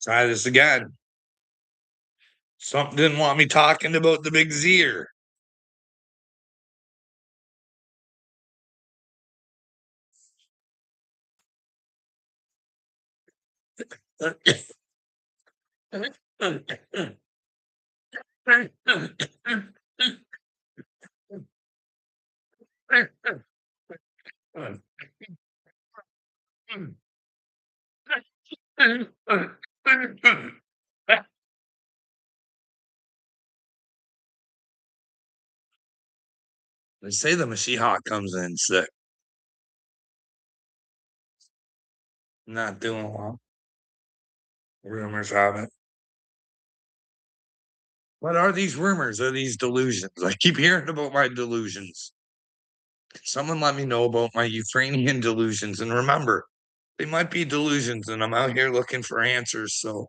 Try this again. Something didn't want me talking about the big Zier. They say the Mashiach comes in sick. Not doing well. Rumors have it. What are these rumors? Are these delusions? I keep hearing about my delusions. Someone let me know about my Ukrainian delusions. And remember, they might be delusions, and I'm out here looking for answers. So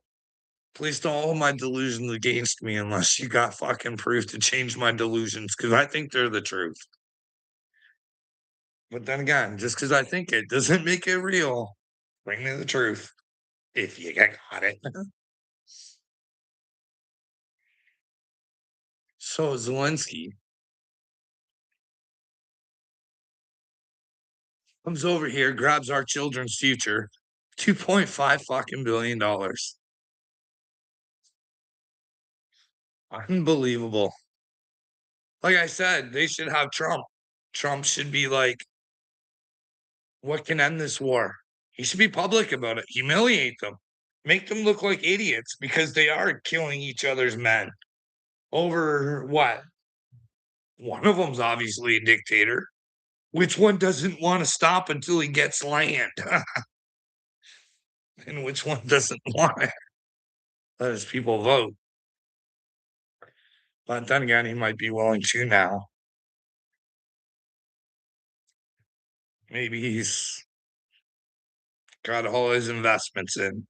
please don't hold my delusions against me unless you got fucking proof to change my delusions, because I think they're the truth. But then again, just because I think it doesn't make it real. Bring me the truth if you got it. So Zelensky comes over here, grabs our children's future, 2.5 fucking $1 billion. Unbelievable. Like I said, they should have Trump. Trump should be like, what can end this war? He should be public about it, humiliate them, make them look like idiots because they are killing each other's men over what? One of them's obviously a dictator. Which one doesn't want to stop until he gets land? And which one doesn't want to let his people vote? But then again, he might be willing to now. Maybe he's got all his investments in.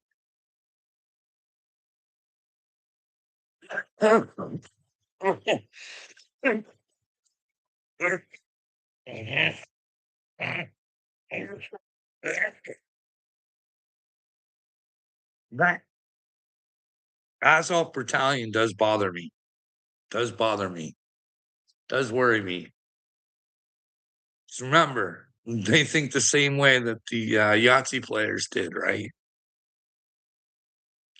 That Azov Battalion does bother me. Does bother me. Does worry me. Just remember, they think the same way that the Yahtzee players did, right?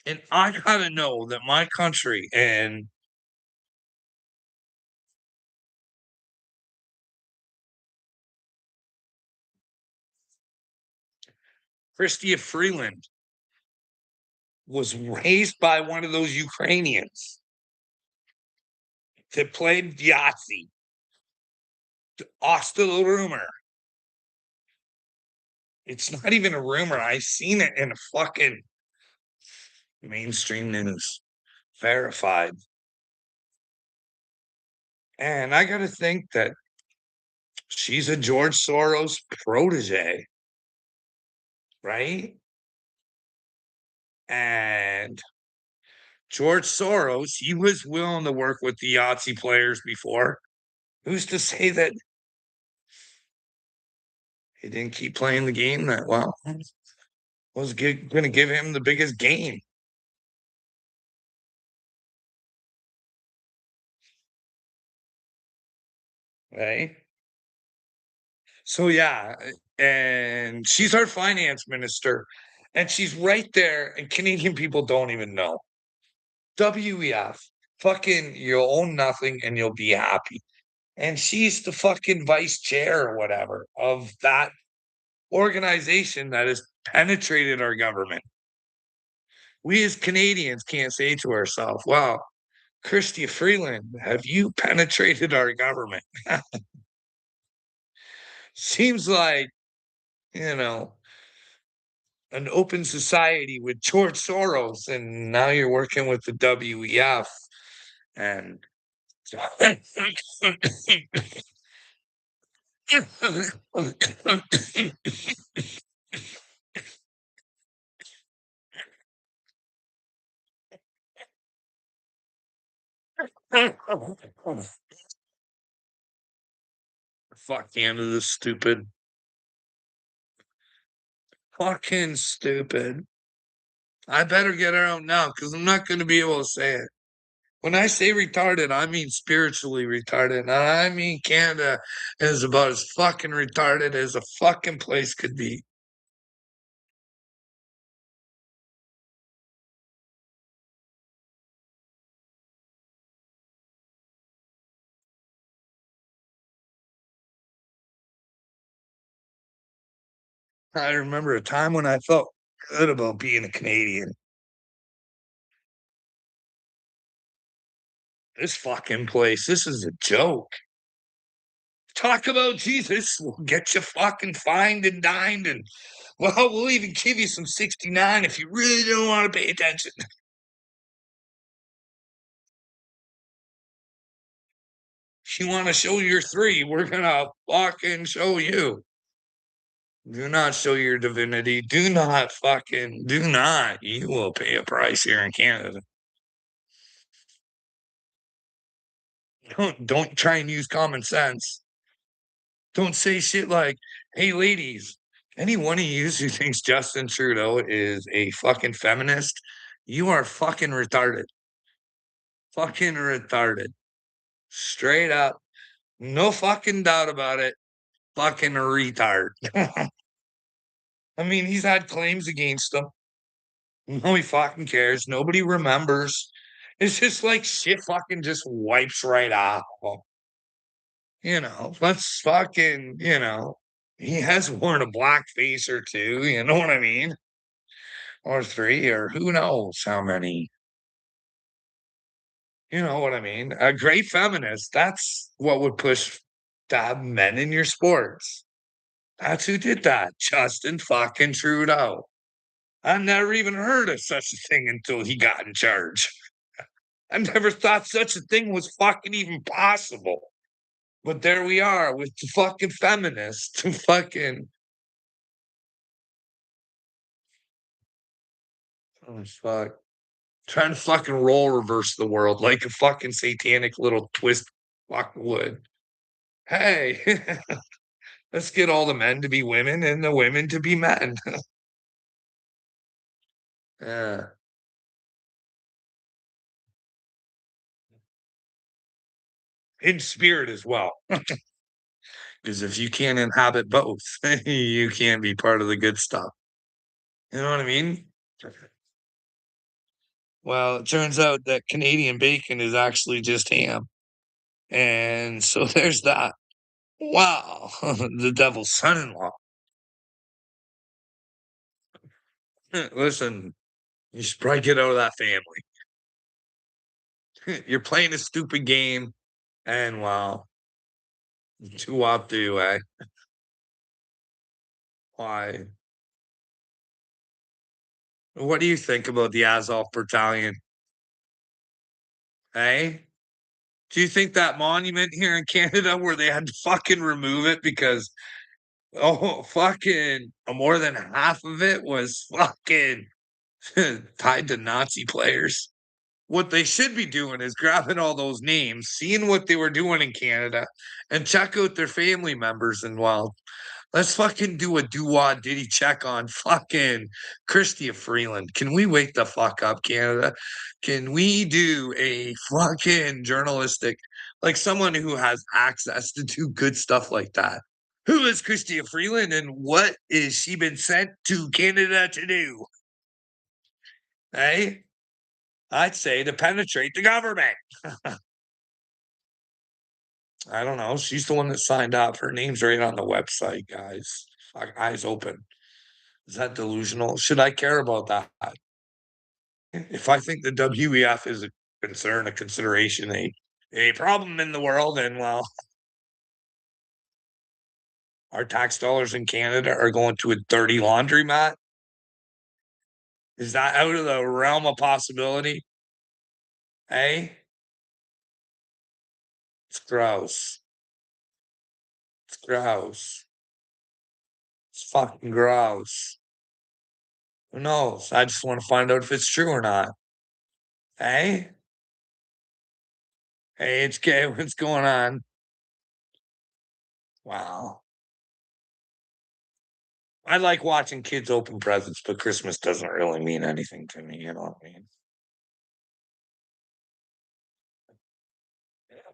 And I gotta know that my country and Christia Freeland was raised by one of those Ukrainians that played Yahtzee. Hasta the rumor. It's not even a rumor. I've seen it in a fucking mainstream news. Verified. And I got to think that she's a George Soros protege, right? And George Soros, he was willing to work with the Yahtzee players before. Who's to say that he didn't keep playing the game that well? Was going to give him the biggest gain, right? So yeah, and she's our finance minister, and she's right there, and Canadian people don't even know. WEF, fucking, you'll own nothing and you'll be happy. And she's the fucking vice chair or whatever of that organization that has penetrated our government. We as Canadians can't say to ourselves, "Wow, Chrystia Freeland, have you penetrated our government?" Seems like, you know, an open society with George Soros, and now you're working with the WEF. And fuck Canada's stupid. Fucking stupid. I better get her out now because I'm not going to be able to say it. When I say retarded, I mean spiritually retarded. And I mean Canada is about as fucking retarded as a fucking place could be. I remember a time when I felt good about being a Canadian. This fucking place, this is a joke. Talk about Jesus, we'll get you fucking fined and dined, and well, we'll even give you some 69 if you really don't want to pay attention. If you want to show your three, we're gonna fucking show you. Do not show your divinity. Do not fucking do not. You will pay a price here in Canada. Don't try and use common sense. Don't say shit like, hey ladies, any one of you who thinks Justin Trudeau is a fucking feminist, you are fucking retarded. Fucking retarded. Straight up. No fucking doubt about it. Fucking retard. I mean, he's had claims against him. Nobody fucking cares. Nobody remembers. It's just like shit fucking just wipes right off. Let's fucking, he has worn a black face or two, you know what I mean? Or three, or who knows how many. You know what I mean? A great feminist. That's what would push to have men in your sports. That's who did that. Justin fucking Trudeau. I never even heard of such a thing until he got in charge. I never thought such a thing was fucking even possible. But there we are with the fucking feminists to fucking oh fuck. Trying to fucking role reverse the world like a fucking satanic little twist fuck would. Hey, let's get all the men to be women and the women to be men. Yeah. In spirit as well. Because if you can't inhabit both, you can't be part of the good stuff. You know what I mean? Well, it turns out that Canadian bacon is actually just ham. And so there's that. Wow, the devil's son in law. Listen, you should probably get out of that family. You're playing a stupid game, and well, too up to you, eh? Why? What do you think about the Azov Battalion? Eh? Do you think that monument here in Canada where they had to fucking remove it because fucking more than half of it was fucking tied to Nazi players? What they should be doing is grabbing all those names, seeing what they were doing in Canada, and check out their family members. And well, let's fucking do a doo-wah diddy check on fucking Chrystia Freeland. Can we wake the fuck up, Canada? Can we do a fucking journalistic, like someone who has access to do good stuff like that? Who is Chrystia Freeland and what is she been sent to Canada to do? Hey, I'd say to penetrate the government. I don't know. She's the one that signed up. Her name's right on the website, guys. Fuck, eyes open. Is that delusional? Should I care about that? If I think the WEF is a concern, a consideration, a problem in the world, and well, our tax dollars in Canada are going to a dirty laundromat, is that out of the realm of possibility? Hey, it's gross. It's gross. It's fucking gross. Who knows? I just want to find out if it's true or not. Hey, hey, HK, what's going on? Wow. I like watching kids open presents, but Christmas doesn't really mean anything to me, you know what I mean?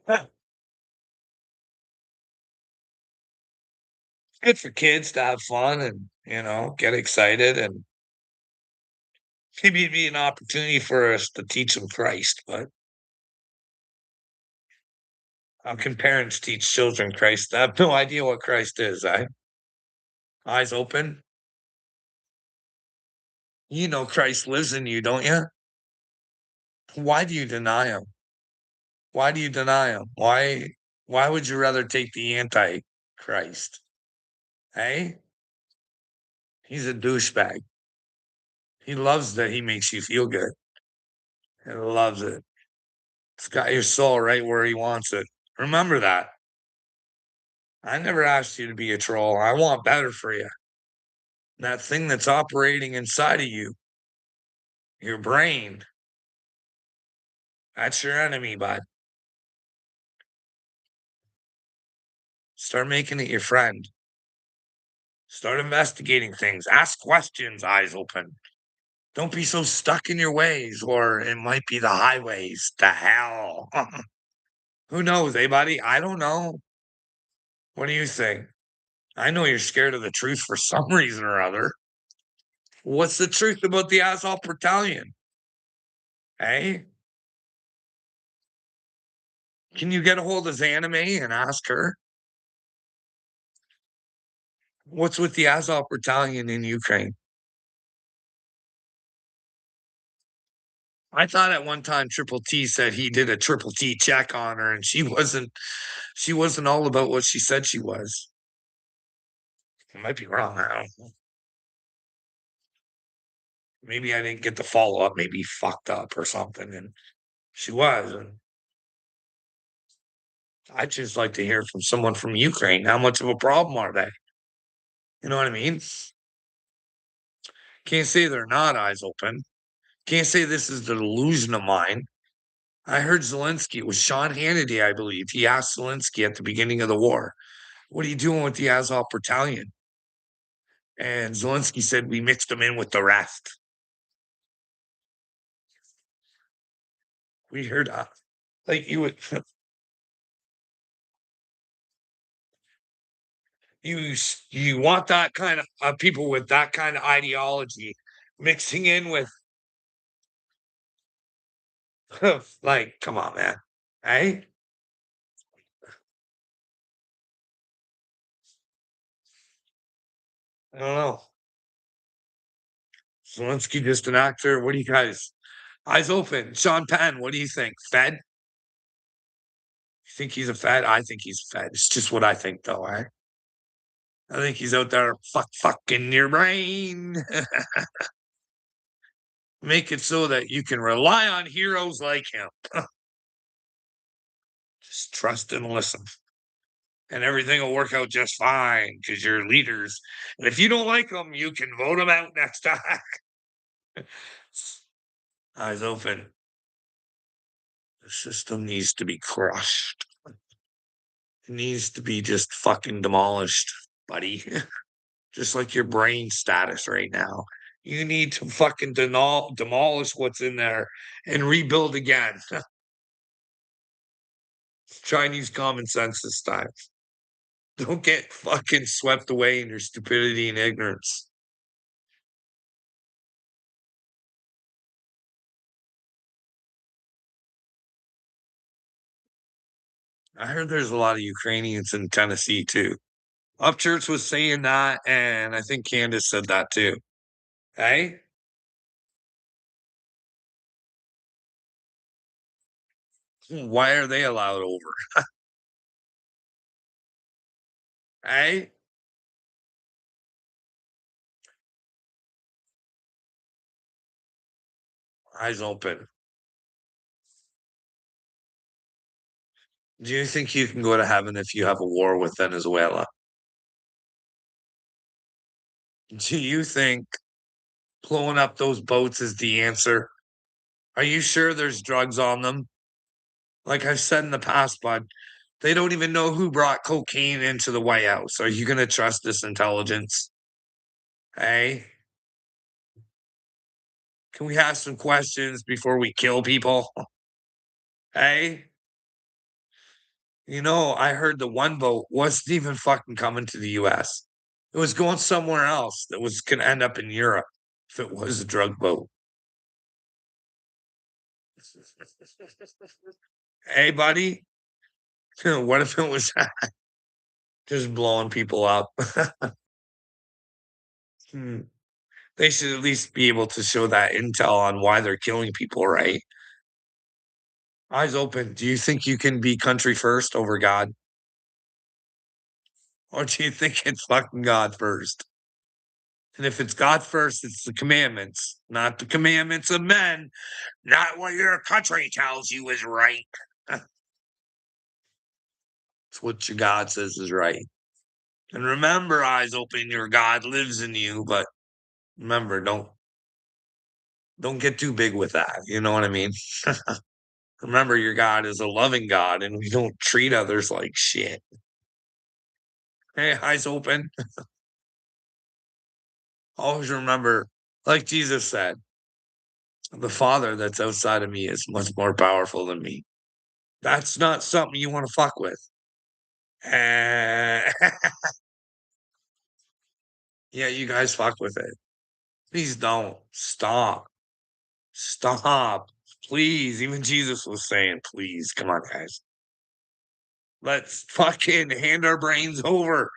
Yeah. Good for kids to have fun and, get excited, and maybe it'd be an opportunity for us to teach them Christ, but how can parents teach children Christ? I have no idea what Christ is, eyes open? You know Christ lives in you, don't you? Why do you deny him? Why do you deny him? Why would you rather take the anti-Christ? Hey? He's a douchebag. He loves that he makes you feel good. He loves it. It's got your soul right where he wants it. Remember that. I never asked you to be a troll. I want better for you. That thing that's operating inside of you, your brain, that's your enemy, bud. Start making it your friend. Start investigating things. Ask questions, eyes open. Don't be so stuck in your ways, or it might be the highways to hell. Who knows, eh, buddy? I don't know. What do you think? I know you're scared of the truth for some reason or other. What's the truth about the Azov Battalion? Eh? Can you get a hold of Zanime and ask her? What's with the Azov Battalion in Ukraine? I thought at one time Triple T said he did a Triple T check on her, and she wasn't all about what she said she was. I might be wrong. I don't know. Maybe I didn't get the follow up. Maybe he fucked up or something, and she was. And I'd just like to hear from someone from Ukraine. How much of a problem are they? You know what I mean? Can't say they're not eyes open. Can't say this is the delusion of mine. I heard Zelensky, it was Sean Hannity, I believe. He asked Zelensky at the beginning of the war, "What are you doing with the Azov Battalion?" And Zelensky said, "We mixed them in with the rest." We heard like you you want that kind of people with that kind of ideology mixing in with like, come on, man. Hey, I don't know. Zelensky just an actor. What do you guys? Eyes open. Sean Penn, what do you think? Fed? You think he's a Fed? I think he's Fed. It's just what I think, though. I think he's out there fucking your brain. Make it so that you can rely on heroes like him. Just trust and listen, and everything will work out just fine because you're leaders. And if you don't like them, you can vote them out next time. Eyes open. The system needs to be crushed. It needs to be just fucking demolished, buddy. Just like your brain status right now. You need to fucking demolish what's in there and rebuild again. Chinese common sense this time. Don't get fucking swept away in your stupidity and ignorance. I heard there's a lot of Ukrainians in Tennessee too. Upchurch was saying that, and I think Candace said that too. Hey, why are they allowed over? Hey, eyes open. Do you think you can go to heaven if you have a war with Venezuela? Do you think blowing up those boats is the answer? Are you sure there's drugs on them? Like I've said in the past, bud, they don't even know who brought cocaine into the White House. Are you going to trust this intelligence? Hey, can we ask some questions before we kill people? Hey, I heard the one boat wasn't even fucking coming to the US. It was going somewhere else that was gonna end up in Europe if it was a drug boat. Hey, buddy, what if it was just blowing people up? Hmm. They should at least be able to show that intel on why they're killing people, right? Eyes open. Do you think you can be country first over God? Or do you think it's fucking God first? And if it's God first, it's the commandments, not the commandments of men, not what your country tells you is right. It's what your God says is right. And remember, eyes open, your God lives in you, but remember, don't get too big with that. You know what I mean? Remember, your God is a loving God, and we don't treat others like shit. Hey, eyes open. Always remember, like Jesus said, the Father that's outside of me is much more powerful than me. That's not something you want to fuck with. Eh, yeah, you guys fuck with it. Please don't. Stop. Stop. Please. Even Jesus was saying, please. Come on, guys. Let's fucking hand our brains over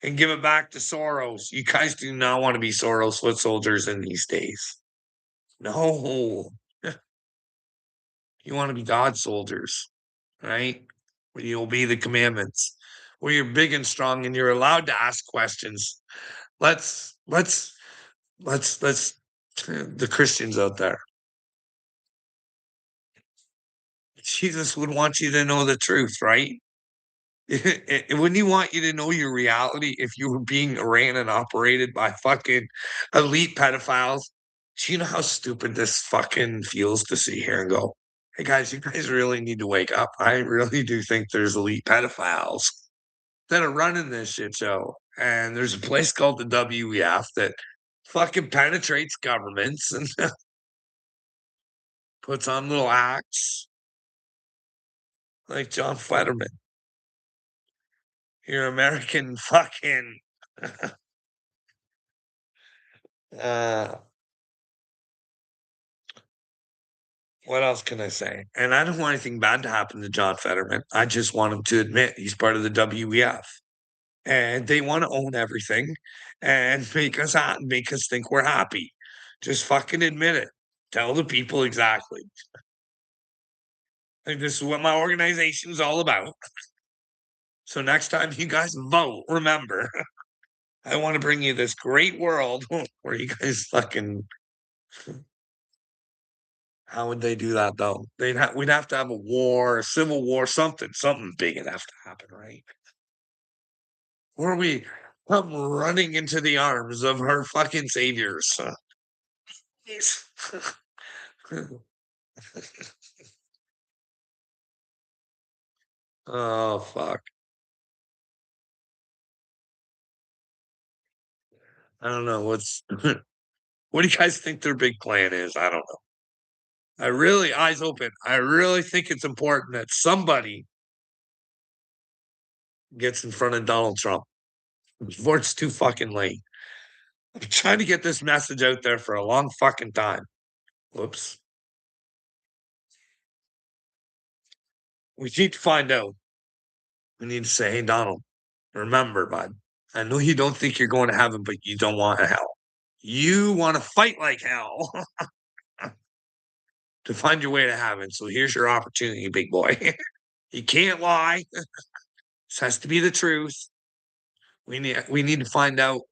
and give it back to Soros. You guys do not want to be Soros foot soldiers in these days. No. You want to be God soldiers, right? Where you obey the commandments, where you're big and strong and you're allowed to ask questions. Let's the Christians out there. Jesus would want you to know the truth, right? Wouldn't he want you to know your reality if you were being ran and operated by fucking elite pedophiles? Do you know how stupid this fucking feels to sit here and go, hey guys, you guys really need to wake up. I really do think there's elite pedophiles that are running this shit show. And there's a place called the WEF that fucking penetrates governments and puts on little acts like John Fetterman. Your American fucking uh what else can I say? And I don't want anything bad to happen to John Fetterman. I just want him to admit he's part of the WEF. And they want to own everything and make us think we're happy. Just fucking admit it. Tell the people exactly. Like, this is what my organization is all about. So next time you guys vote, remember, I want to bring you this great world where you guys fucking. How would they do that though? We'd have to have a war, a civil war, something big would have to happen, right? Where we come running into the arms of our fucking saviors. Yes. Oh fuck. I don't know what's what do you guys think their big plan is? I don't know. I really eyes open. I really think it's important that somebody gets in front of Donald Trump before it's too fucking late. I'm trying to get this message out there for a long fucking time. Whoops. We need to find out. We need to say, hey, Donald, remember, bud, I know you don't think you're going to heaven, but you don't want hell. You want to fight like hell to find your way to heaven. So here's your opportunity, big boy. You can't lie. This has to be the truth. We need to find out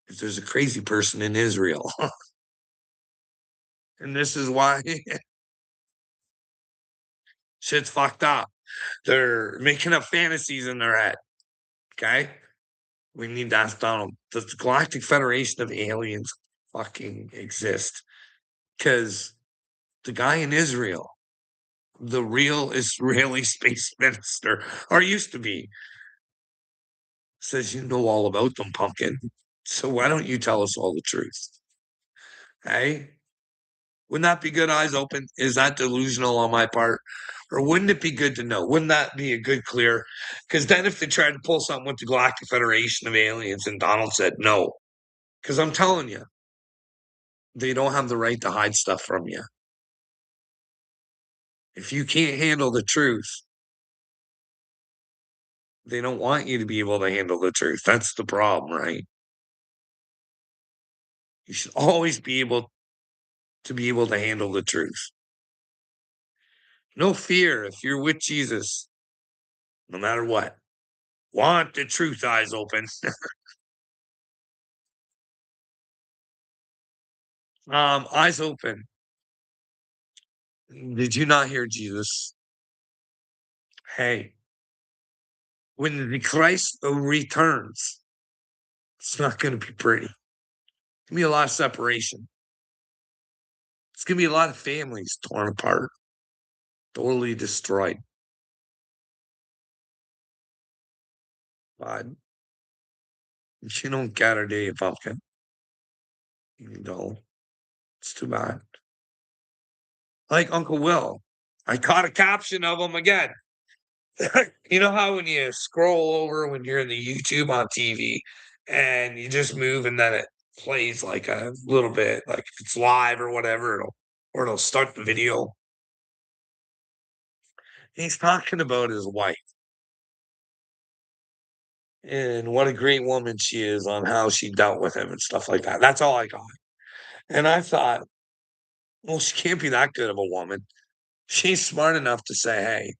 if there's a crazy person in Israel. And this is why shit's fucked up. They're making up fantasies in their head. Okay. We need to ask Donald, does the Galactic Federation of Aliens fucking exist? Because the guy in Israel, the real Israeli space minister, or used to be, says you know all about them, pumpkin. So why don't you tell us all the truth? Hey? Wouldn't that be good, eyes open? Is that delusional on my part? Or wouldn't it be good to know? Wouldn't that be a good clear? Because then if they tried to pull something with the Galactic Federation of Aliens and Donald said no, because I'm telling you, they don't have the right to hide stuff from you. If you can't handle the truth, they don't want you to be able to handle the truth. That's the problem, right? You should always be able to handle the truth. No fear if you're with Jesus, no matter what. Want the truth, eyes open. Eyes open. Did you not hear Jesus? Hey, when the Christ returns, it's not going to be pretty. It's going to be a lot of separation. It's going to be a lot of families torn apart, totally destroyed. God, you don't get it, do you, pumpkin? You don't. It's too bad. Like Uncle Will. I caught a caption of him again. You know how when you scroll over when you're in the YouTube on TV and you just move and then it plays like a little bit, like if it's live or whatever, it'll start the video. He's talking about his wife and what a great woman she is on how she dealt with him and stuff like that. That's all I got. And I thought, well, she can't be that good of a woman. She's smart enough to say, hey,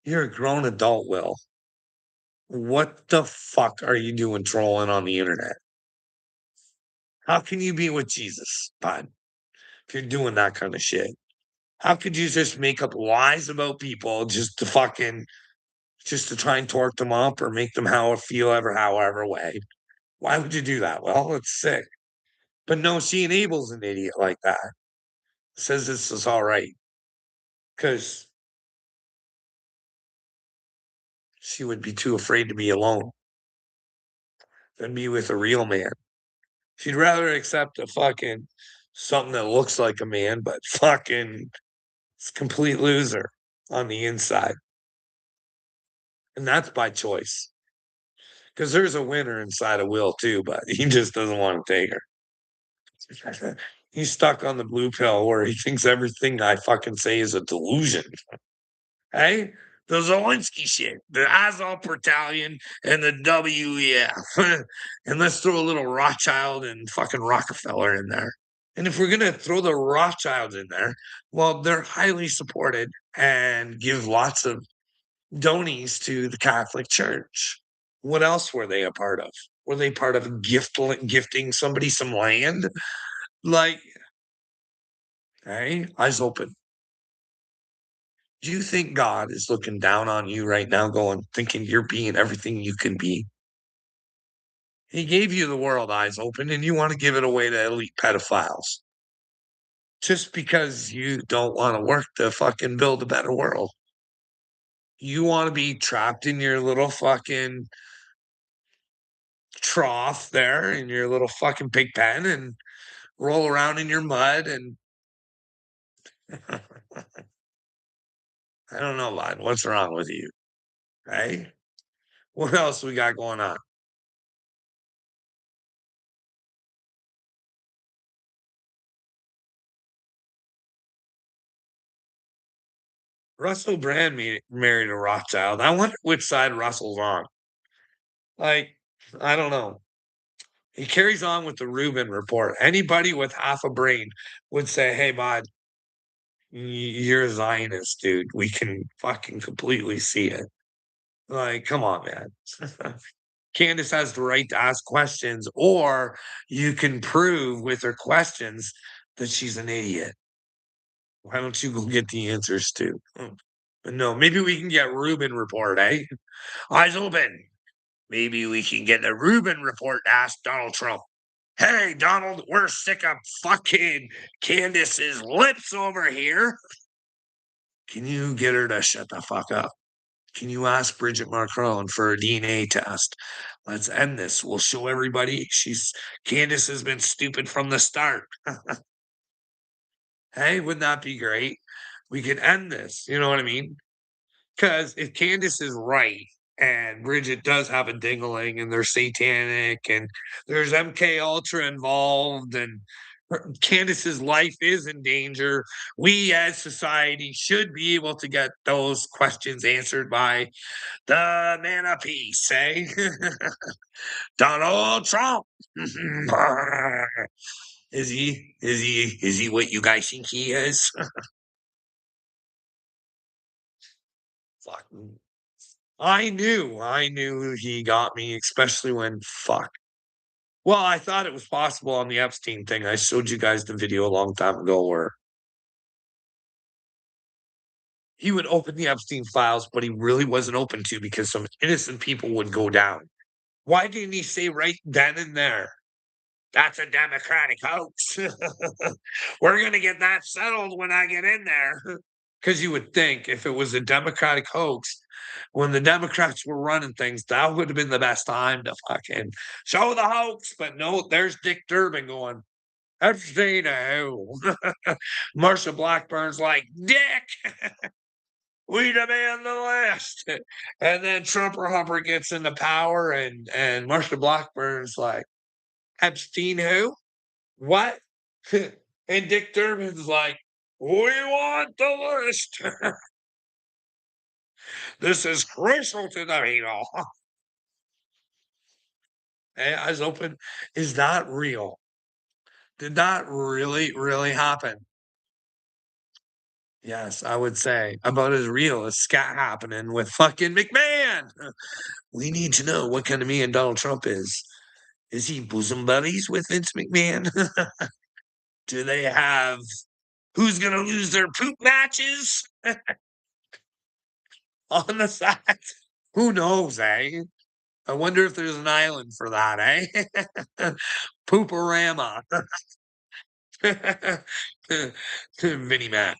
you're a grown adult, Will. What the fuck are you doing trolling on the internet? How can you be with Jesus, bud, if you're doing that kind of shit? How could you just make up lies about people just to try and torque them up or make them however way? Why would you do that? Well, it's sick. But no, she enables an idiot like that. Says this is all right because she would be too afraid to be alone than be with a real man. She'd rather accept a fucking something that looks like a man, but fucking it's a complete loser on the inside. And that's by choice. Because there's a winner inside of Will too, but he just doesn't want to take her. He's stuck on the blue pill where he thinks everything I fucking say is a delusion. Hey, the Zelensky shit, the Azov Battalion, and the WEF. And let's throw a little Rothschild and fucking Rockefeller in there. And if we're going to throw the Rothschilds in there, well, they're highly supported and give lots of donies to the Catholic Church. What else were they a part of? Were they part of gifting somebody some land? Like, hey, eyes open. Do you think God is looking down on you right now, going, thinking you're being everything you can be? He gave you the world, eyes open, and you want to give it away to elite pedophiles just because you don't want to work to fucking build a better world. You want to be trapped in your little fucking trough there in your little fucking pig pen and roll around in your mud and I don't know, lad. What's wrong with you? Hey? What else we got going on? Russell Brand married a Rothschild. I wonder which side Russell's on. Like, I don't know. He carries on with the Rubin report. Anybody with half a brain would say, hey, bud, you're a Zionist, dude. We can fucking completely see it. Like, come on, man. Candace has the right to ask questions, or you can prove with her questions that she's an idiot. Why don't you go get the answers too? But no, maybe we can get Rubin report, eh? Eyes open. Maybe we can get the Rubin report to ask Donald Trump. Hey, Donald, we're sick of fucking Candace's lips over here. Can you get her to shut the fuck up? Can you ask Bridget Macron for a DNA test? Let's end this. We'll show everybody Candace has been stupid from the start. Hey, wouldn't that be great? We could end this. You know what I mean? Because if Candace is right and Bridget does have a dingling and they're satanic and there's MK Ultra involved and Candace's life is in danger, we as society should be able to get those questions answered by the man of peace, eh? Donald Trump. Is he what you guys think he is? Fuck. I knew he got me, especially when fuck. Well, I thought it was possible on the Epstein thing. I showed you guys the video a long time ago where he would open the Epstein files, but he really wasn't open to because some innocent people would go down. Why didn't he say right then and there? That's a Democratic hoax. We're going to get that settled when I get in there. Because you would think if it was a Democratic hoax, when the Democrats were running things, that would have been the best time to fucking show the hoax. But no, there's Dick Durbin going, Epstein, who? Marsha Blackburn's like, Dick, we demand the list. And then Trumper Humper gets into power, and Marsha Blackburn's like, Epstein, who? What? And Dick Durbin's like, we want the list. This is crucial to the people. Hey, eyes open. Is that real? Did that really, really happen? Yes, I would say about as real as scat happening with fucking McMahon. We need to know what kind of man Donald Trump is. Is he bosom buddies with Vince McMahon? Do they have who's going to lose their poop matches on the side? Who knows, eh? I wonder if there's an island for that, eh? Pooporama. Vinnie Mac.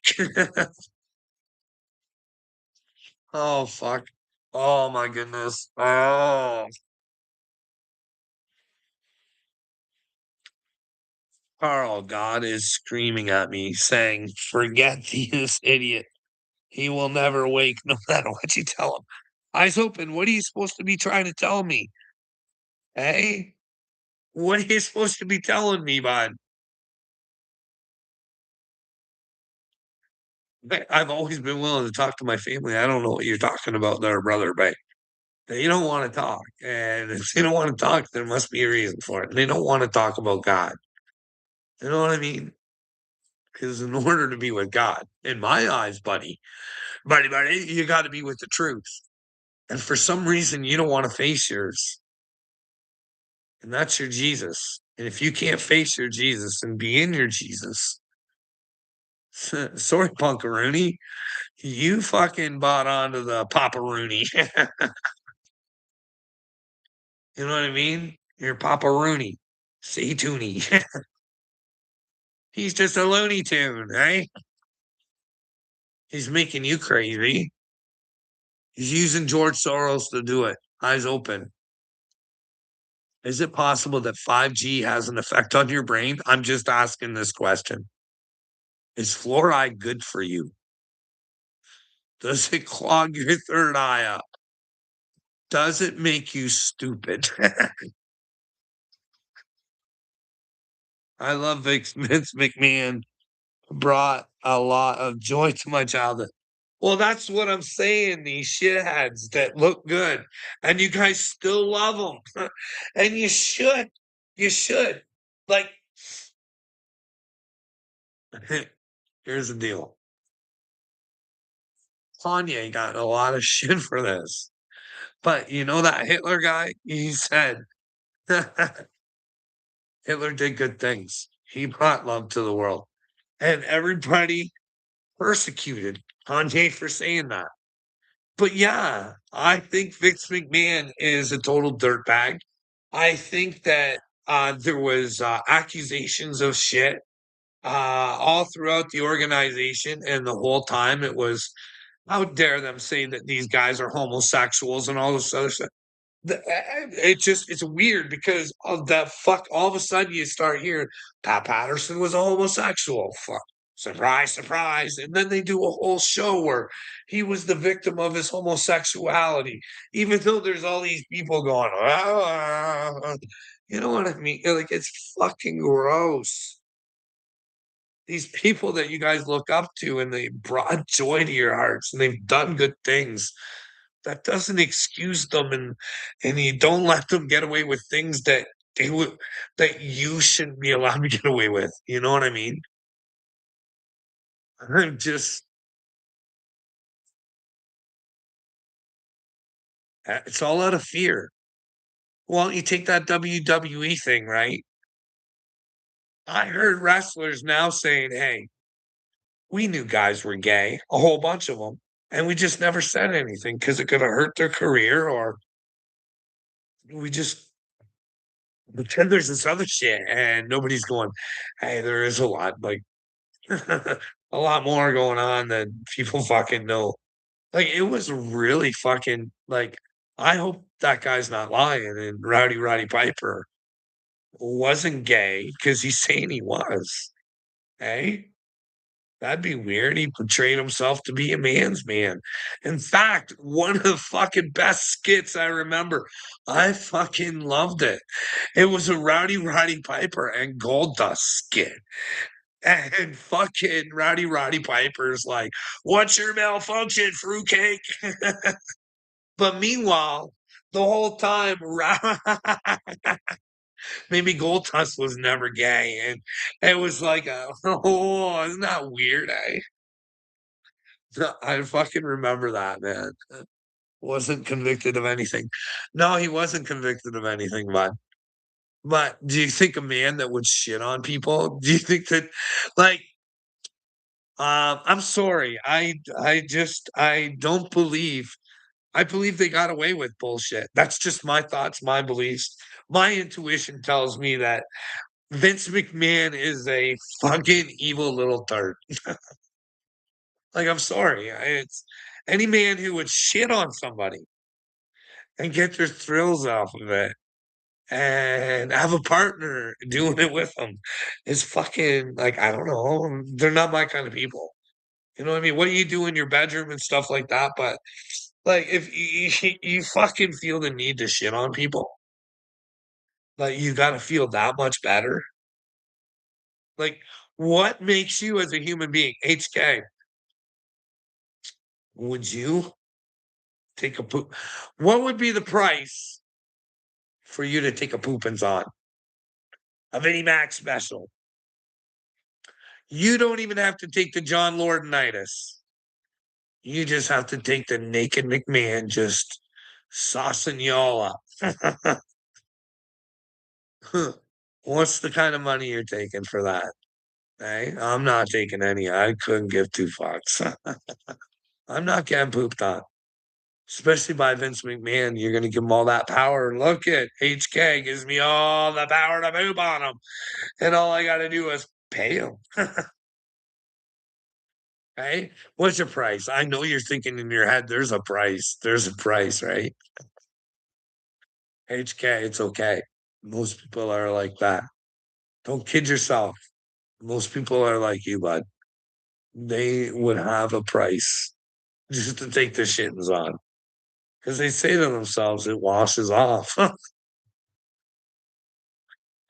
Oh, fuck. Oh, my goodness. Oh, Carl, God is screaming at me, saying, forget this idiot. He will never wake no matter what you tell him. Eyes open. What are you supposed to be trying to tell me? Hey? What are you supposed to be telling me, bud? I've always been willing to talk to my family. I don't know what you're talking about there, brother, but they don't want to talk. And if they don't want to talk, there must be a reason for it. They don't want to talk about God. You know what I mean? Because in order to be with God, in my eyes, buddy, you got to be with the truth. And for some reason, you don't want to face yours. And that's your Jesus. And if you can't face your Jesus and be in your Jesus, sorry, Punkaroonie, you fucking bought onto the Papa Rooney. You know what I mean? You're Papa Rooney. Say Tooney. He's just a Looney Tune, right? He's making you crazy. He's using George Soros to do it. Eyes open. Is it possible that 5G has an effect on your brain? I'm just asking this question. Is fluoride good for you? Does it clog your third eye up? Does it make you stupid? I love Vince McMahon. Brought a lot of joy to my childhood. Well, that's what I'm saying. These shitheads that look good, and you guys still love them, and you should. You should. Like, here's the deal. Kanye got a lot of shit for this, but you know that Hitler guy? He said Hitler did good things. He brought love to the world, and everybody persecuted Kanye for saying that. But yeah, I think Vince McMahon is a total dirtbag. I think that there was accusations of shit all throughout the organization, and the whole time it was How dare them say that these guys are homosexuals and all this other stuff. It's weird because of that fuck. All of a sudden, you start hearing Pat Patterson was a homosexual. Fuck, surprise, surprise. And then they do a whole show where he was the victim of his homosexuality, even though there's all these people going, ah, you know what I mean? Like, it's fucking gross. These people that you guys look up to and they brought joy to your hearts and they've done good things, that doesn't excuse them, and you don't let them get away with things that they would that you shouldn't be allowed to get away with. You know what I mean? I'm just it's all out of fear. Well, you take that WWE thing, right? I heard wrestlers now saying, "Hey, we knew guys were gay, a whole bunch of them, and we just never said anything because it could have hurt their career, or we just pretend there's this other shit, and nobody's going, hey, there is a lot, like a lot more going on than people fucking know." Like, it was really fucking like, I hope that guy's not lying and Rowdy Piper wasn't gay because he's saying he was. Hey, that'd be weird. He portrayed himself to be a man's man. In fact, one of the fucking best skits I remember. I fucking loved it. It was a Rowdy Piper and Goldust skit. And fucking Roddy Piper's like, "What's your malfunction, fruitcake?" But meanwhile, the whole time, maybe Goldust was never gay, and it was like, oh, isn't that weird? I fucking remember that, man. Wasn't convicted of anything. No, he wasn't convicted of anything, but do you think a man that would shit on people? Do you think that, like, I'm sorry. I don't believe I believe they got away with bullshit. That's just my thoughts, my beliefs. My intuition tells me that Vince McMahon is a fucking evil little tart. Like, I'm sorry. It's any man who would shit on somebody and get their thrills off of it and have a partner doing it with them is fucking, like, I don't know. They're not my kind of people. You know what I mean? What do you do in your bedroom and stuff like that? But like, if you fucking feel the need to shit on people, like, you gotta feel that much better. Like, what makes you as a human being, HK, would you take a poop? What would be the price for you to take a poopins on? A Vinnie Mac special. You don't even have to take the John Laurinaitis. You just have to take the naked McMahon just saucing y'all up. What's the kind of money you're taking for that? Hey, I'm not taking any. I couldn't give two fucks. I'm not getting pooped on, especially by Vince McMahon. You're going to give him all that power. Look at HK gives me all the power to poop on him, and all I got to do is pay him. Hey, what's your price? I know you're thinking in your head, there's a price. There's a price, right? HK, it's okay. Most people are like that. Don't kid yourself. Most people are like you, bud. They would have a price just to take their shittings on because they say to themselves, it washes off.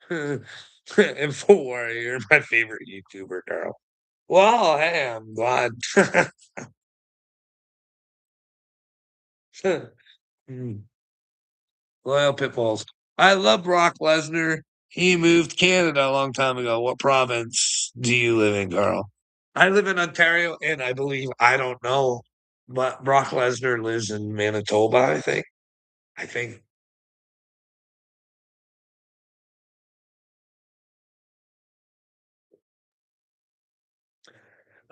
And for you're my favorite YouTuber, girl. Well, hey, I'm glad. Mm, Loyal pit bulls. I love Brock Lesnar. He moved to Canada a long time ago. What province do you live in, Carl? I live in Ontario, and I believe I don't know, but Brock Lesnar lives in Manitoba. I think. I think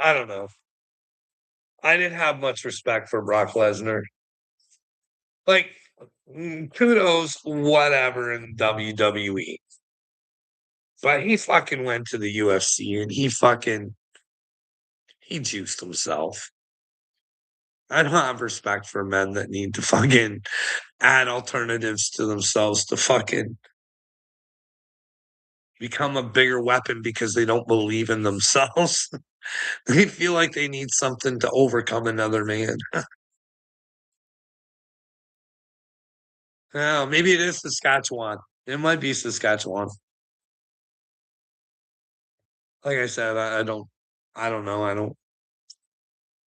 I don't know. I didn't have much respect for Brock Lesnar. Like, kudos, whatever in WWE, but he fucking went to the UFC and he juiced himself. I don't have respect for men that need to fucking add alternatives to themselves to fucking become a bigger weapon because they don't believe in themselves. They feel like they need something to overcome another man. Oh, maybe it is Saskatchewan. It might be Saskatchewan. Like I said, I don't know.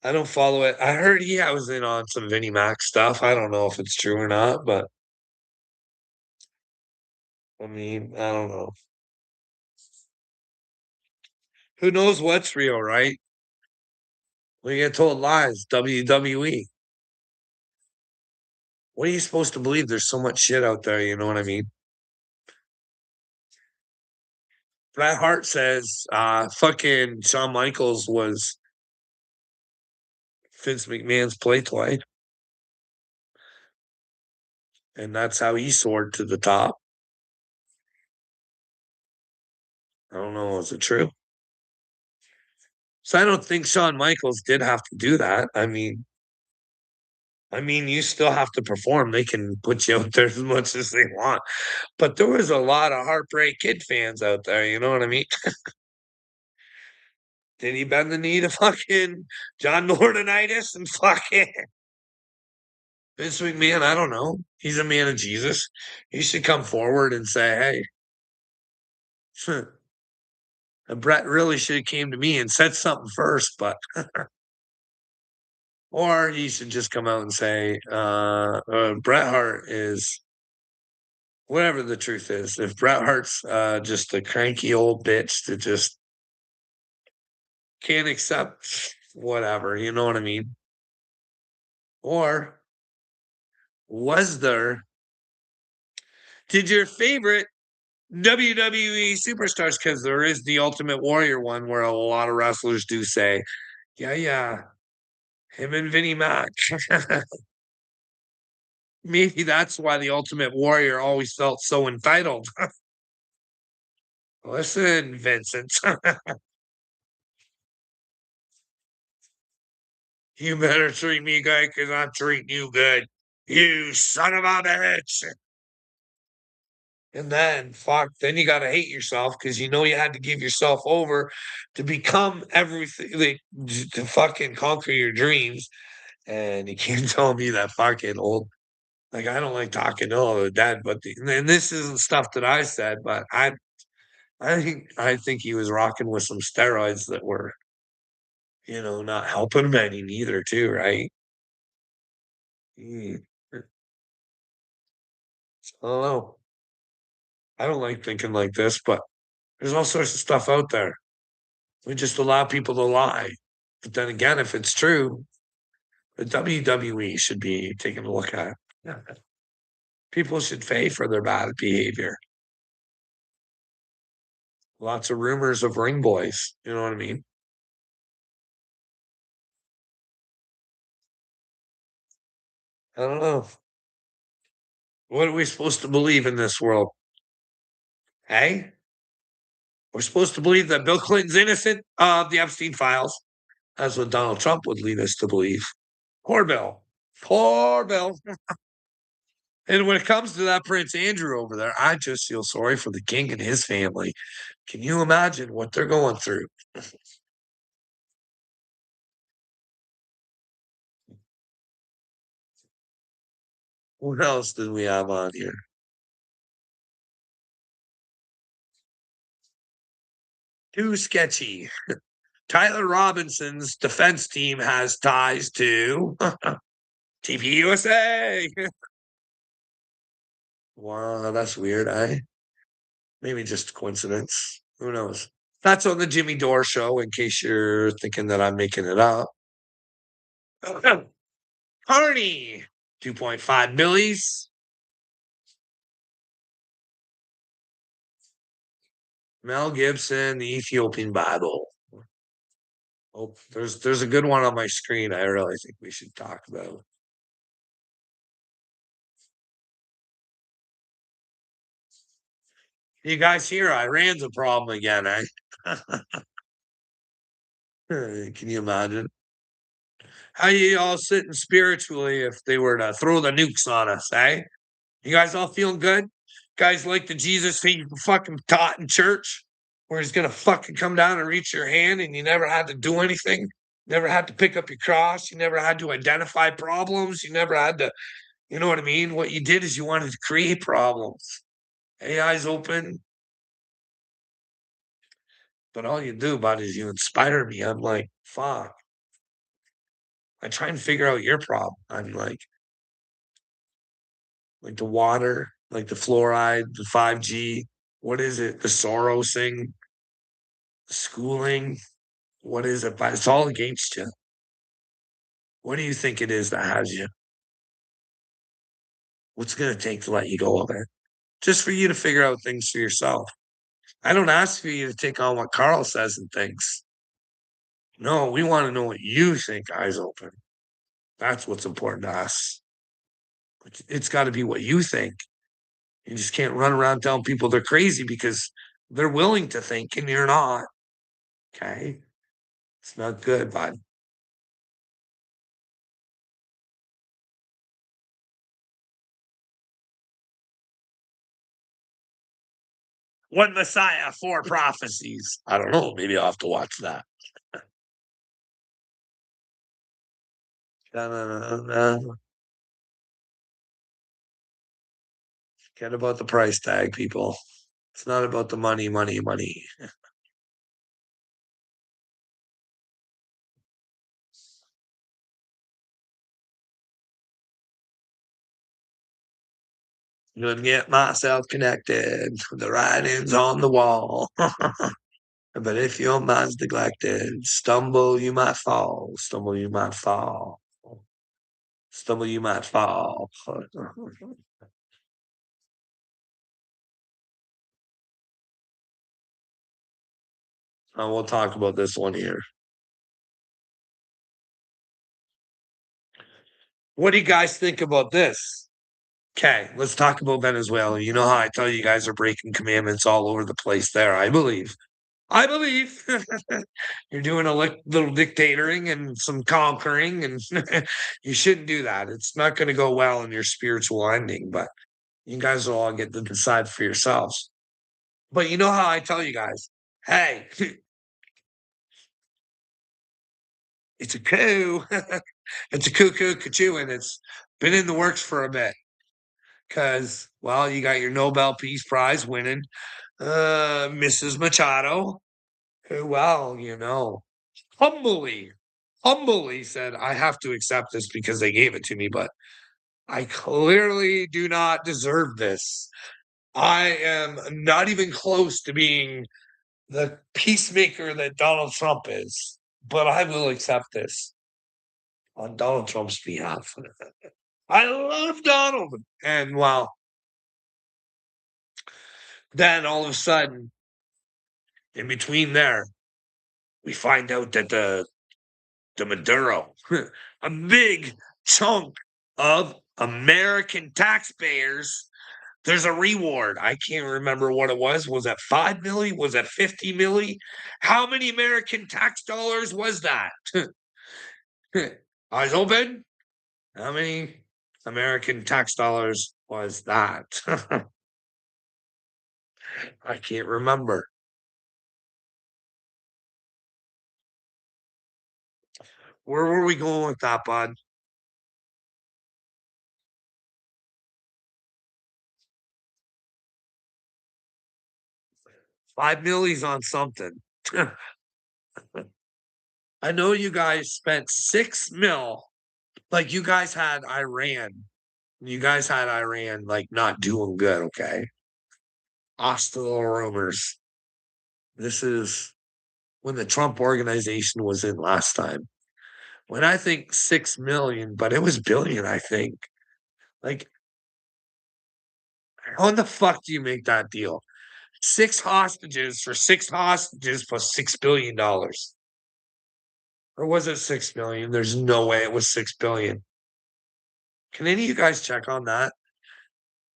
I don't follow it. I heard he was in on some Vinnie Mac stuff. I don't know if it's true or not, but I mean, I don't know. Who knows what's real, right? We get told lies. WWE. What are you supposed to believe? There's so much shit out there. You know what I mean? Bret Hart says, fucking Shawn Michaels was Vince McMahon's play toy, and that's how he soared to the top. I don't know. Is it true? So I don't think Shawn Michaels did have to do that. I mean, you still have to perform. They can put you out there as much as they want. But there was a lot of Heartbreak Kid fans out there, you know what I mean? Did he bend the knee to fucking John Laurinaitis and fucking Vince McMahon? I don't know. He's a man of Jesus. He should come forward and say, hey, Brett really should have came to me and said something first, but or he should just come out and say, Bret Hart is whatever the truth is. If Bret Hart's just a cranky old bitch that just can't accept whatever, you know what I mean? Or was there, did your favorite WWE superstars, because there is the Ultimate Warrior one where a lot of wrestlers do say, yeah, yeah, him and Vinnie Mac. Maybe that's why the Ultimate Warrior always felt so entitled. Listen, Vincent, you better treat me good because I'm treating you good. You son of a bitch. And then, fuck, then you got to hate yourself because you know you had to give yourself over to become everything, like, to fucking conquer your dreams. And you can't tell me that fucking old, like, I don't like talking ill of dead, but and this isn't stuff that I said, but I think he was rocking with some steroids that were, not helping him any neither, too, right? Mm, I don't know. I don't like thinking like this, but there's all sorts of stuff out there. We just allow people to lie. But then again, if it's true, the WWE should be taking a look at. Yeah. People should pay for their bad behavior. Lots of rumors of ring boys. You know what I mean? I don't know. What are we supposed to believe in this world? Hey? We're supposed to believe that Bill Clinton's innocent of the Epstein files. That's what Donald Trump would lead us to believe. Poor Bill. Poor Bill. And when it comes to that Prince Andrew over there, I just feel sorry for the king and his family. Can you imagine what they're going through? What else did we have on here? Too sketchy. Tyler Robinson's defense team has ties to TP USA. Wow, that's weird, eh? Maybe just coincidence. Who knows? That's on the Jimmy Dore show, in case you're thinking that I'm making it up. Carney, 2.5 millis. Mel Gibson, the Ethiopian Bible. Oh, there's a good one on my screen. I really think we should talk about. You guys hear Iran's a problem again, eh? Can you imagine? How you all sitting spiritually if they were to throw the nukes on us, eh? You guys all feeling good? Guys like the Jesus he fucking taught in church, where he's gonna fucking come down and reach your hand and you never had to do anything, never had to pick up your cross, you never had to identify problems, you never had to, you know what I mean? What you did is you wanted to create problems. Hey, eyes open. But all you do about it is you inspire me. I'm like, fuck. I try and figure out your problem. I'm like the water, like the fluoride, the 5G. What is it? The Soros thing, schooling. What is it? But it's all against you. What do you think it is that has you? What's it going to take to let you go of it? Just for you to figure out things for yourself. I don't ask for you to take on what Carl says and thinks. No, we want to know what you think, eyes open. That's what's important to us. It's got to be what you think. You just can't run around telling people they're crazy because they're willing to think and you're not. Okay. It's not good, bud. What Messiah? Four prophecies. I don't know. Maybe I'll have to watch that. Forget about the price tag, people. It's not about the money, money, money. Gonna get myself connected. The writing's on the wall. But if your mind's neglected, stumble you might fall. Stumble you might fall. Stumble you might fall. We'll talk about this one here. What do you guys think about this? Okay, let's talk about Venezuela. You know how I tell you guys are breaking commandments all over the place there. I believe. I believe you're doing a little dictatoring and some conquering, and you shouldn't do that. It's not going to go well in your spiritual ending, but you guys will all get to decide for yourselves. But you know how I tell you guys, hey, it's a coup. It's a cuckoo, cuckoo, and it's been in the works for a bit. Because, well, you got your Nobel Peace Prize winning Mrs. Machado, who, well, humbly, humbly said, I have to accept this because they gave it to me, but I clearly do not deserve this. I am not even close to being the peacemaker that Donald Trump is, but I will accept this on Donald Trump's behalf. I love Donald. And well, then all of a sudden, in between there, we find out that the Maduro, a big chunk of American taxpayers, there's a reward. I can't remember what it was. Was that 5 million? Was that 50 million? How many American tax dollars was that? Eyes open. How many American tax dollars was that? I can't remember. Where were we going with that, bud? 5 millions on something. I know you guys spent 6 mil. Like you guys had Iran. You guys had Iran like not doing good, okay? Hostile rumors. This is when the Trump organization was in last time. When I think 6 million, but it was billion, I think. Like, how in the fuck do you make that deal? Six hostages for six hostages plus $6 billion. Or was it 6 million? There's no way it was 6 billion. Can any of you guys check on that?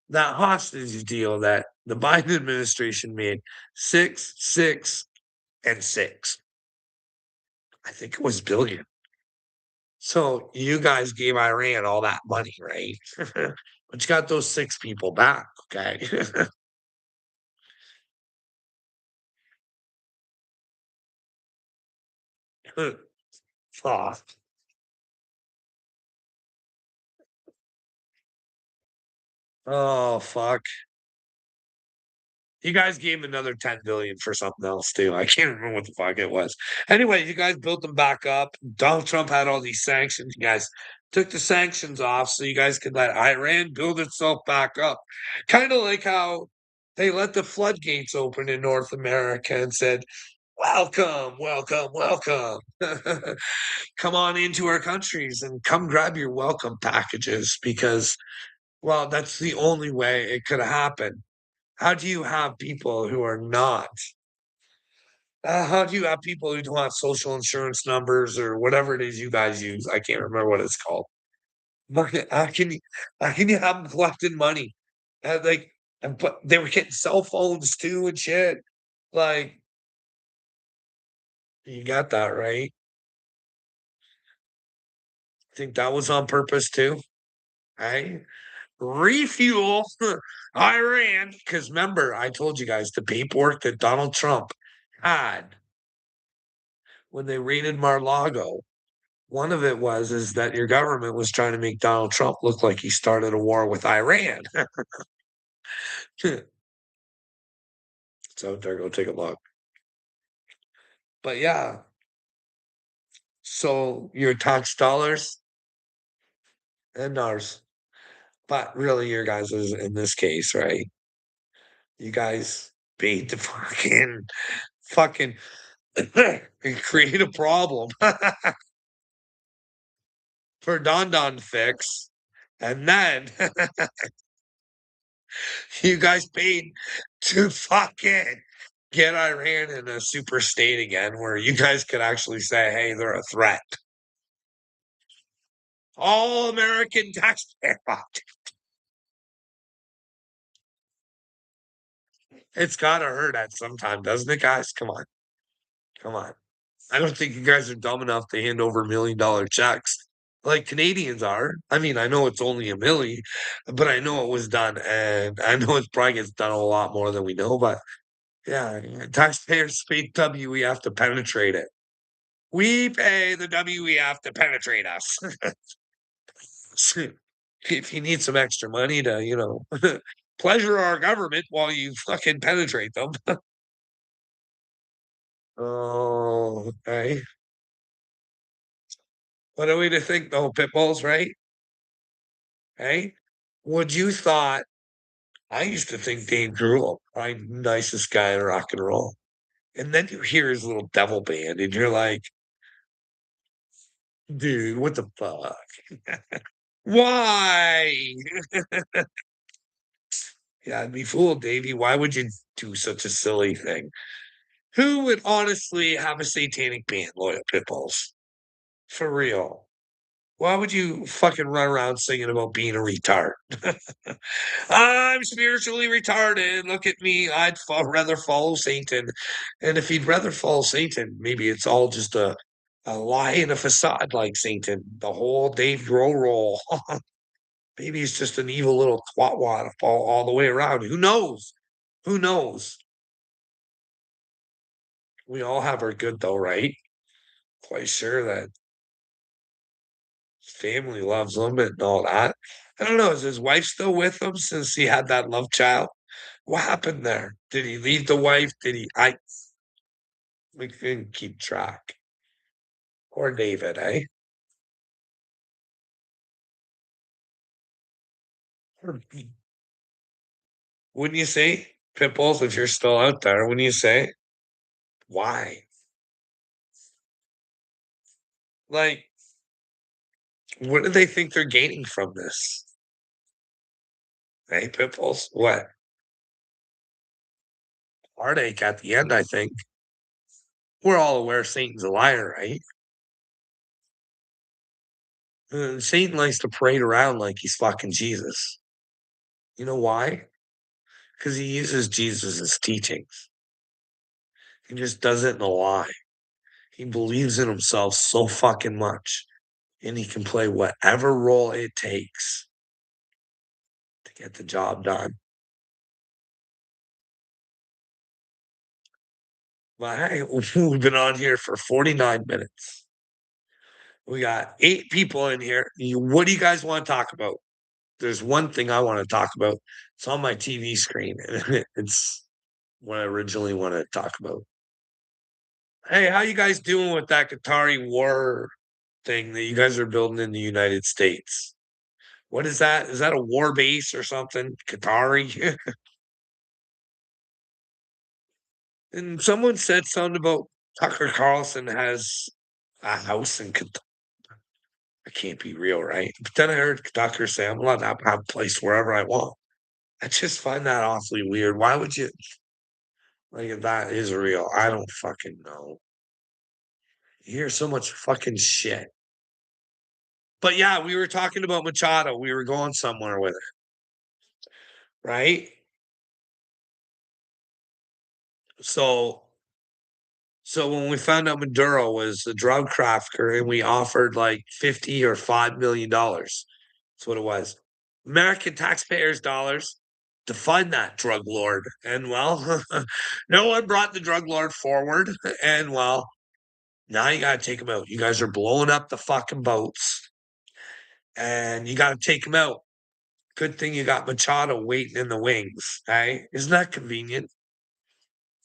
That hostage deal that the Biden administration made, six, six, and six. I think it was billion. So you guys gave Iran all that money, right? But you got those 6 people back, okay? Fuck. Oh, fuck. You guys gave him another 10 billion for something else too. I can't remember what the fuck it was. Anyway, you guys built them back up. Donald Trump had all these sanctions. You guys took the sanctions off so you guys could let Iran build itself back up. Kind of like how they let the floodgates open in North America and said, welcome, welcome, welcome. Come on into our countries and come grab your welcome packages because, well, that's the only way it could happen. How do you have people who are not? How do you have people who don't have social insurance numbers or whatever it is you guys use? I can't remember what it's called. But how can you have them collecting money? Like, but they were getting cell phones too and shit. Like, you got that right. Think that was on purpose too, right? Refuel Iran. Because remember, I told you guys the paperwork that Donald Trump had when they raided Mar-Lago. One of it was is that your government was trying to make Donald Trump look like he started a war with Iran. So there, go take a look. But yeah, so your tax dollars and ours, but really your guys is in this case, right? You guys paid to fucking create a problem for Don Don fix, and then you guys paid to fucking get Iran in a super state again where you guys could actually say, hey, they're a threat. All American taxpayer. It's gotta hurt at some time, doesn't it, guys? Come on. Come on. I don't think you guys are dumb enough to hand over $1 million checks like Canadians are. I mean, I know it's only a milli, but I know it was done, and I know it probably gets done a lot more than we know. But yeah, taxpayers pay W. We have to penetrate it. We pay the WEF to penetrate us. If you need some extra money to, pleasure our government while you fucking penetrate them. Oh, okay. What are we to think though, pitbulls, right? Hey, would you thought I used to think Dave Grohl, probably nicest guy in rock and roll. And then you hear his little devil band, and you're like, dude, what the fuck? Why? Yeah, I'd be fooled, Davey. Why would you do such a silly thing? Who would honestly have a satanic band, Loyal Pitbulls? For real. Why would you fucking run around singing about being a retard? I'm spiritually retarded. Look at me. Rather follow Satan. And if he'd rather follow Satan, maybe it's all just a lie and a facade like Satan. The whole Dave Grohl roll. Maybe he's just an evil little twat all the way around. Who knows? Who knows? We all have our good though, right? Quite sure that his family loves him and all that. I don't know. Is his wife still with him since he had that love child? What happened there? Did he leave the wife? Did he? We couldn't keep track. Poor David, eh? Wouldn't you say, Pitbulls, if you're still out there, wouldn't you say, why? Like, what do they think they're gaining from this? Hey, Pitbulls, what? Heartache at the end, I think. We're all aware Satan's a liar, right? Satan likes to parade around like he's fucking Jesus. You know why? Because he uses Jesus' teachings. He just does it in a lie. He believes in himself so fucking much. and he can play whatever role it takes to get the job done. But hey, we've been on here for 49 minutes. We got 8 people in here. What do you guys want to talk about? There's one thing I want to talk about. It's on my TV screen. It's what I originally wanted to talk about. Hey, how you guys doing with that Qatari war thing that you guys are building in the United States? What is that? Is that a war base or something? Qatari? And someone said something about Tucker Carlson has a house in Qatar. It can't be real, right? But then I heard Tucker say, I'm allowed to have a place wherever I want. I just find that awfully weird. Why would you, like, if that is real? I don't fucking know. You hear so much fucking shit. But yeah, we were talking about Machado. We were going somewhere with it, right? So so when we found out Maduro was a drug trafficker and we offered like 50 or $5 million, that's what it was. American taxpayers' dollars to fund that drug lord. And well, no one brought the drug lord forward. And well, now you gotta take him out. You guys are blowing up the fucking boats. And you gotta take him out. Good thing you got Machado waiting in the wings. Hey, isn't that convenient?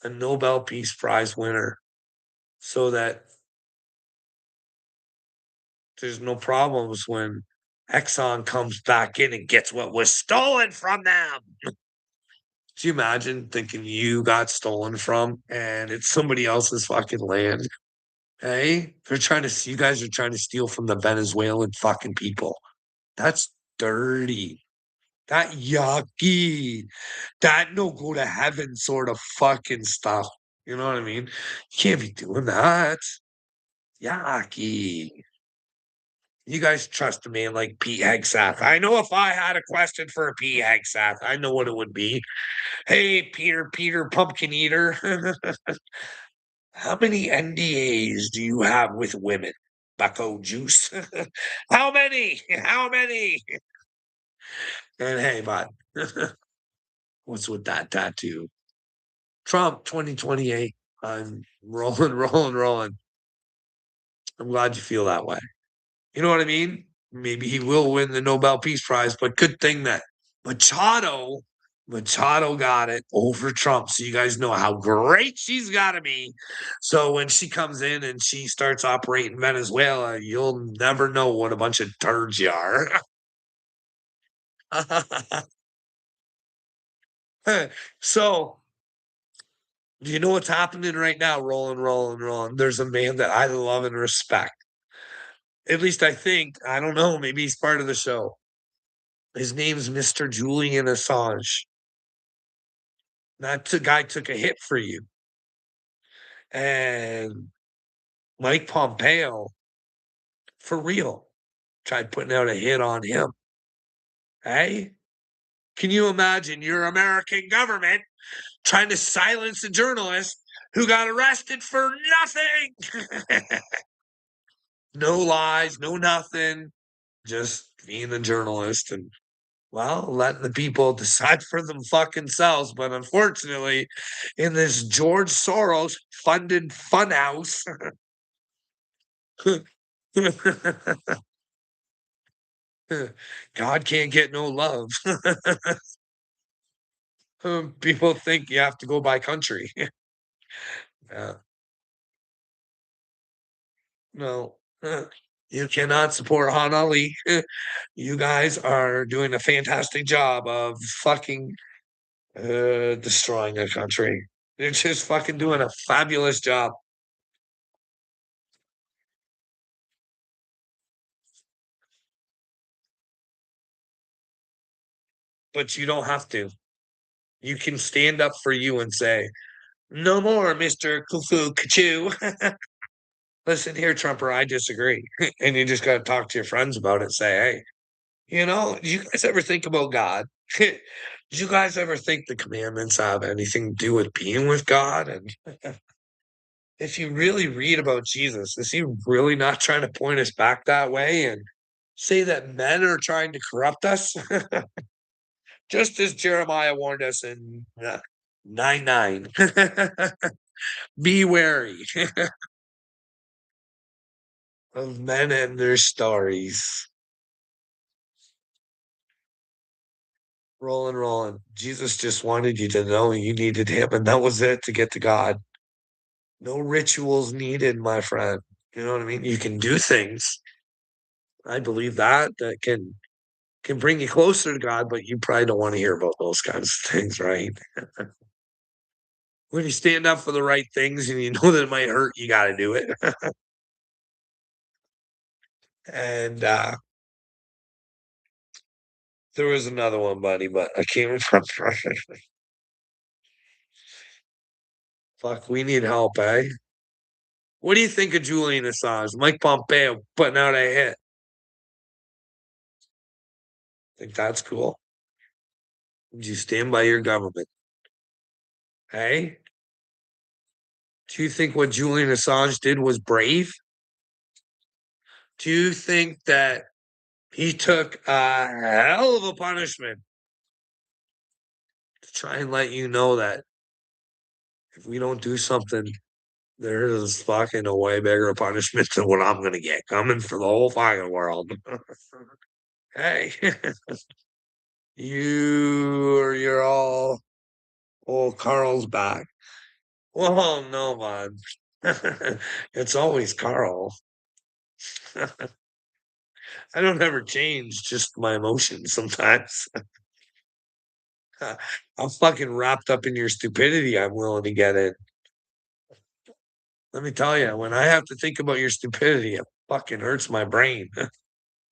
A Nobel Peace Prize winner. So that there's no problems when Exxon comes back in and gets what was stolen from them. Do you imagine thinking you got stolen from and it's somebody else's fucking land? Hey, you guys are trying to steal from the Venezuelan fucking people. That's dirty. That yucky. That no go to heaven sort of fucking stuff. You know what I mean? You can't be doing that. Yucky. You guys trust a man like Pete Hegseth. I know if I had a question for a Pete Hegseth, I know what it would be. Hey, Peter Pumpkin Eater. How many NDAs do you have with women? Bucko juice. How many? How many? And hey, bud, what's with that tattoo? Trump 2028. I'm rolling, rolling, rolling. I'm glad you feel that way. You know what I mean? Maybe he will win the Nobel Peace Prize, but good thing that Machado, Machado got it over Trump. So you guys know how great she's got to be. So when she comes in and she starts operating Venezuela, you'll never know what a bunch of turds you are. So, do you know what's happening right now? Rolling, rolling, rolling. There's a man that I love and respect. At least I think. I don't know. Maybe he's part of the show. His name's Mr. Julian Assange. That guy took a hit for you. And Mike Pompeo, for real, tried putting out a hit on him. Hey? Can you imagine your American government trying to silence a journalist who got arrested for nothing? No lies, no nothing, just being a journalist and well, letting the people decide for them fucking selves. But unfortunately, in this George Soros funded funhouse, God can't get no love. People think you have to go by country. Yeah, no, you cannot support Han Ali. You guys are doing a fantastic job of fucking destroying a country. They're just fucking doing a fabulous job. But you don't have to. You can stand up for you and say, "No more, Mister Kufu Kachu." Listen here, Trumper, I disagree. And you just got to talk to your friends about it. Say, hey, do you guys ever think about God? Do you guys ever think the commandments have anything to do with being with God? And if you really read about Jesus, is he really not trying to point us back that way and say that men are trying to corrupt us? Just as Jeremiah warned us in 9:9. Be wary of men and their stories. Rolling, rolling. Jesus just wanted you to know you needed him, and that was it to get to God. No rituals needed, my friend. You know what I mean? You can do things. I believe that can bring you closer to God, but you probably don't want to hear about those kinds of things, right? When you stand up for the right things and you know that it might hurt, you got to do it. And there was another one, buddy, but I can't remember. Fuck, we need help, eh? What do you think of Julian Assange? Mike Pompeo putting out a hit. Think that's cool? Would you stand by your government? Hey? Do you think what Julian Assange did was brave? Do you think that he took a hell of a punishment to try and let you know that if we don't do something, there is fucking a way bigger punishment than what I'm gonna get coming for the whole fucking world. Hey, you're all old Carl's back. Well, no, man. It's always Carl. I don't ever change, just my emotions sometimes. I'm fucking wrapped up in your stupidity. I'm willing to get it. Let me tell you, when I have to think about your stupidity, it fucking hurts my brain.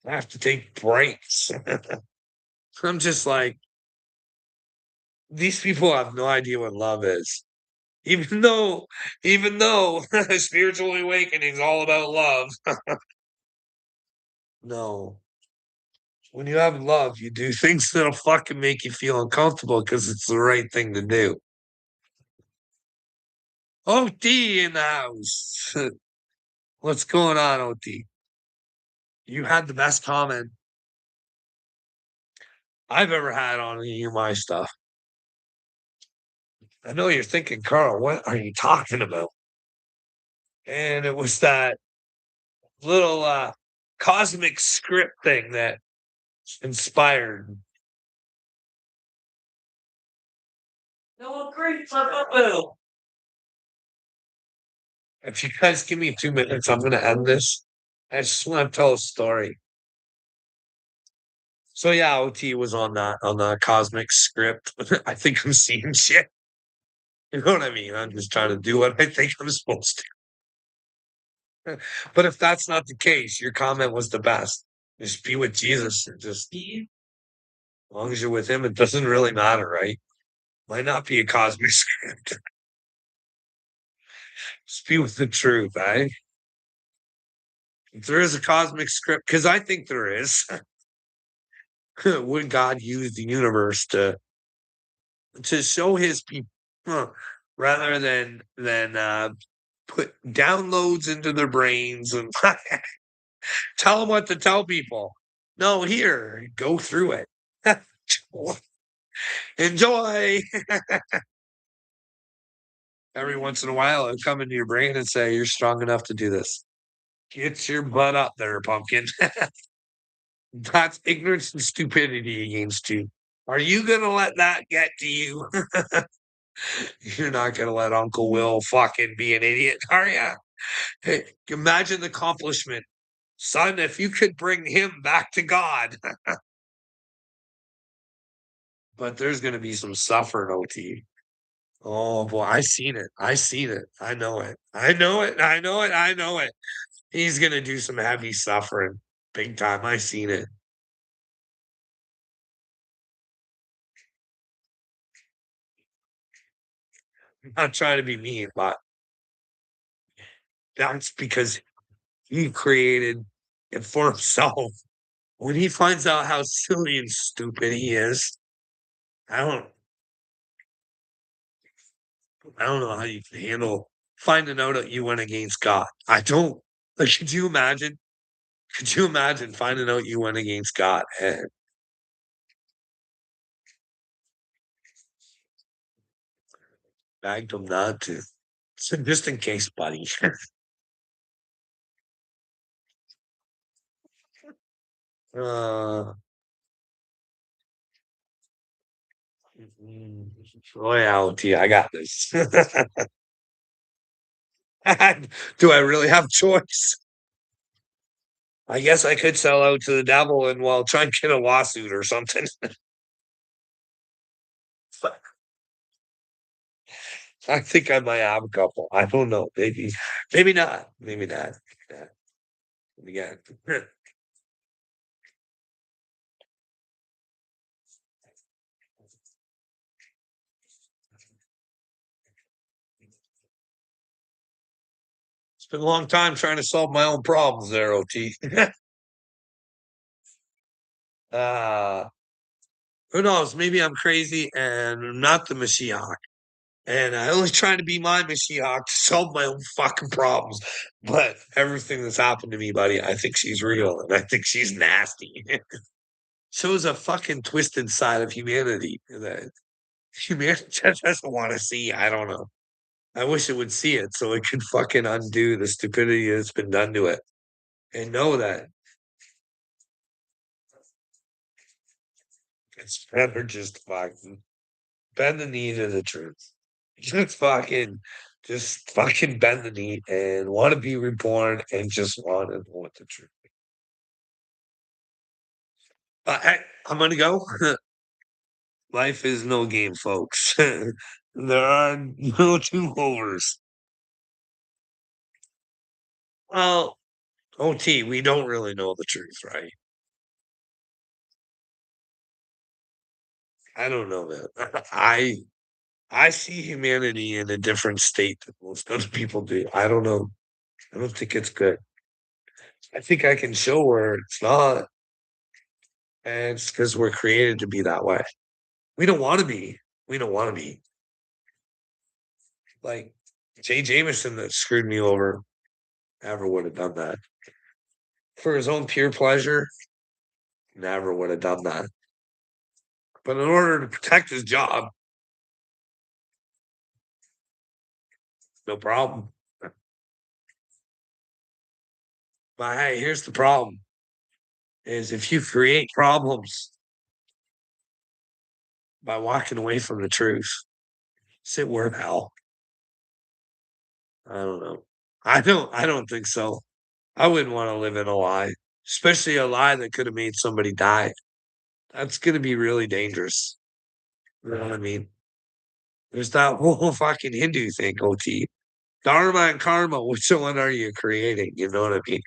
I have to take breaks. I'm just like, these people have no idea what love is. Even though spiritual awakening is all about love. No. When you have love, you do things that'll fucking make you feel uncomfortable because it's the right thing to do. OT in the house. What's going on, OT? You had the best comment I've ever had on any of my stuff. I know you're thinking, Carl, what are you talking about? And it was that little cosmic script thing that inspired. No, great. If you guys give me 2 minutes, I'm going to end this. I just want to tell a story. So yeah, OT was on the cosmic script. I think I'm seeing shit. You know what I mean? I'm just trying to do what I think I'm supposed to. But if that's not the case, your comment was the best. Just be with Jesus and just as long as you're with him, it doesn't really matter, right? Might not be a cosmic script. Just be with the truth, eh? If there is a cosmic script, because I think there is, would God use the universe to show his people rather than put downloads into their brains and tell them what to tell people. No, here, go through it. Enjoy. Every once in a while, it'll come into your brain and say, you're strong enough to do this. Get your butt up there, pumpkin. That's ignorance and stupidity against you. Are you going to let that get to you? You're not going to let Uncle Will fucking be an idiot, are you? Hey, imagine the accomplishment. Son, if you could bring him back to God. But there's going to be some suffering, OT. Oh boy, I seen it. I seen it. I know it. I know it. I know it. I know it. He's going to do some heavy suffering. Big time. I seen it. I'm not trying to be mean, but that's because he created it for himself. When he finds out how silly and stupid he is, I don't I don't know how you can handle finding out that you went against God. I don't like, could you imagine? Could you imagine finding out you went against God and begged him not to? So just in case, buddy. Uh, Loyalty, I got this. Do I really have a choice? I guess I could sell out to the devil and, well, try and get a lawsuit or something. I think I might have a couple. I don't know. Maybe not. Maybe not. Yeah. Yeah. It's been a long time trying to solve my own problems there, OT. uh, who knows? Maybe I'm crazy and I'm not the Mashiach. And I only trying to be my Mashiach to solve my own fucking problems. But everything that's happened to me, buddy, I think she's real and I think she's nasty. Shows a fucking twisted side of humanity that humanity just doesn't want to see. I don't know. I wish it would see it so it could fucking undo the stupidity that's been done to it and know that it's better just fucking bend the knee to the truth. Just fucking bend the knee and want to be reborn and just want to know what the truth. I'm gonna go. Life is no game, folks. There are no two overs. Well, OT, we don't really know the truth, right? I don't know, man. I see humanity in a different state than most other people do. I don't know. I don't think it's good. I think I can show where it's not, and it's because we're created to be that way. We don't want to be. We don't want to be like Jay Jameson that screwed me over. Never would have done that for his own pure pleasure. Never would have done that. But in order to protect his job, no problem. But hey, here's the problem: is if you create problems by walking away from the truth, sit where hell. I don't know. I don't think so. I wouldn't want to live in a lie, especially a lie that could have made somebody die. That's gonna be really dangerous. You know what I mean? There's that whole fucking Hindu thing, OT. Dharma and karma, which one are you creating? You know what I mean?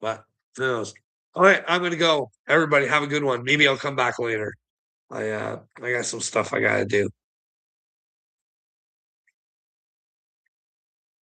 But who knows? All right, I'm gonna go. Everybody have a good one. Maybe I'll come back later. I got some stuff I gotta do.